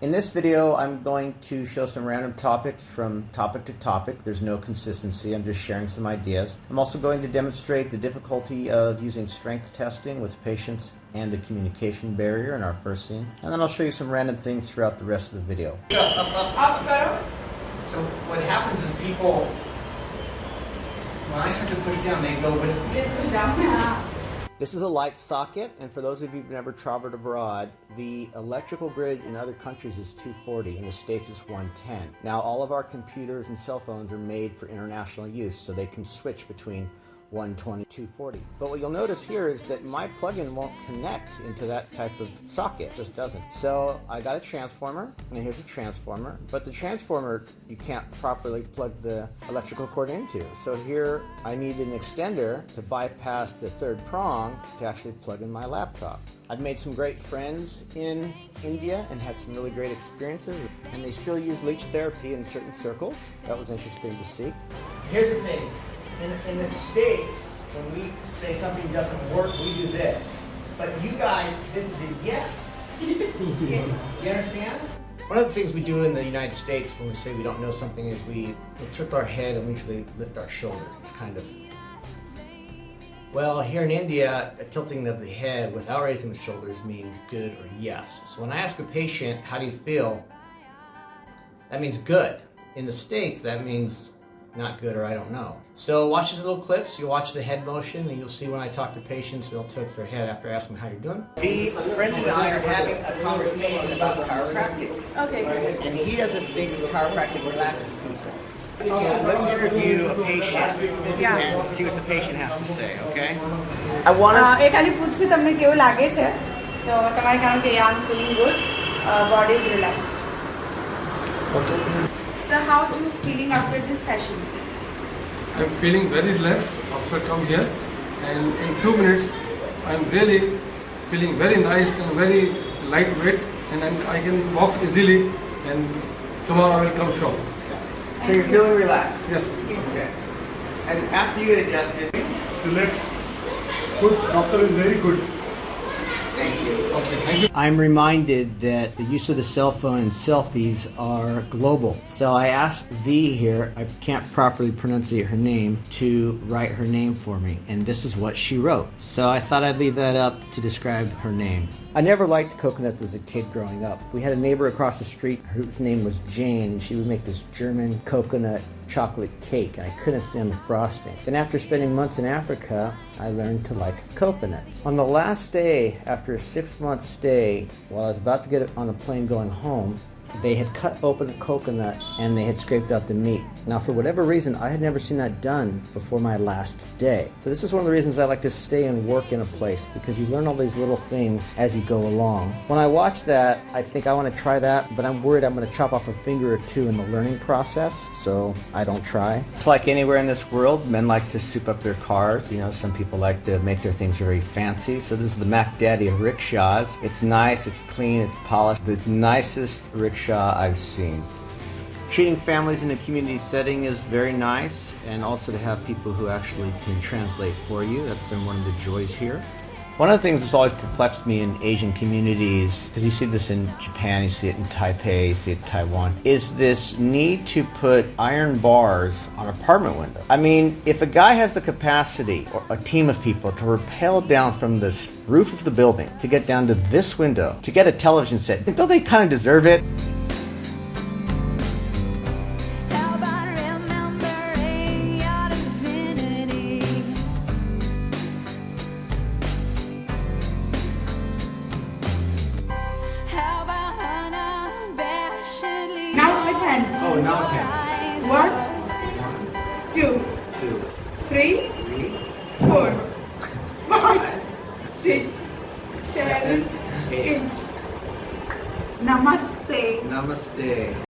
In this video, I'm going to show some random topics from topic to topic. There's no consistency, I'm just sharing some ideas. I'm also going to demonstrate the difficulty of using strength testing with patients and the communication barrier in our first scene. And then I'll show you some random things throughout the rest of the video. So what happens is people, when I start to push down, they go with me. They push down. This is a light socket, and for those of you who've never traveled abroad, the electrical grid in other countries is 240, in the States it's 110. Now all of our computers and cell phones are made for international use, so they can switch between 120, 240. But what you'll notice here is that my plug-in won't connect into that type of socket, it just doesn't. So I got a transformer, and here's a transformer, but the transformer you can't properly plug the electrical cord into. So here I need an extender to bypass the third prong to actually plug in my laptop. I've made some great friends in India and had some really great experiences, and they still use leech therapy in certain circles. That was interesting to see. Here's the thing. In the States, when we say something doesn't work, we do this. But you guys, this is a yes. Yes. You understand? One of the things we do in the United States when we say we don't know something is we tilt our head and we usually lift our shoulders. It's kind of... Well, here in India, a tilting of the head without raising the shoulders means good or yes. So when I ask a patient, how do you feel? That means good. In the States, that means not good or I don't know. So watch these little clips, you'll watch the head motion, and you'll see when I talk to patients, they'll tilt their head after asking how you're doing. A friend and I are having a conversation about chiropractic. Okay. And he doesn't think chiropractic relaxes people. So let's interview a patient and see what the patient has to say, okay? I want to... એ ખાલી પૂછશે તમને કેવું લાગે છે તો તમારે કહેવાનું કે I'm feeling good, body is relaxed. Okay. So how are you feeling after this session? I'm feeling very relaxed after come here, and in few minutes I'm really feeling very nice and very lightweight, and I can walk easily, and tomorrow I will come shop. So you're feeling relaxed? Yes. Okay. And after you get adjusted, Relax. Good. Doctor is very good. thank you. Okay, thank you. I'm reminded that the use of the cell phone and selfies are global. So I asked V here, I can't properly pronunciate her name, to write her name for me. And this is what she wrote. So I thought I'd leave that up to describe her name. I never liked coconuts as a kid growing up. We had a neighbor across the street whose name was Jane, and she would make this German coconut chocolate cake, and I couldn't stand the frosting. Then after spending months in Africa, I learned to like coconuts. On the last day, after a 6-month stay, while I was about to get on a plane going home, they had cut open a coconut and they had scraped out the meat. Now for whatever reason, I had never seen that done before my last day. So this is one of the reasons I like to stay and work in a place, because you learn all these little things as you go along. When I watch that, I think I want to try that, but I'm worried I'm going to chop off a finger or two in the learning process, so I don't try. It's like anywhere in this world, men like to soup up their cars. You know, some people like to make their things very fancy. So this is the Mac Daddy of rickshaws. It's nice, it's clean, it's polished. The nicest rickshaw I've seen. Treating families in a community setting is very nice, and also to have people who actually can translate for you. That's been one of the joys here. One of the things that's always perplexed me in Asian communities, because you see this in Japan, you see it in Taipei, you see it in Taiwan, is this need to put iron bars on apartment windows. I mean, if a guy has the capacity, or a team of people, to rappel down from this roof of the building to get down to this window, to get a television set, don't they kind of deserve it? Now with hands. Oh, now I can. 1, 2, 2, 3, 4, 5, 6, 7, 8. Namaste. Namaste.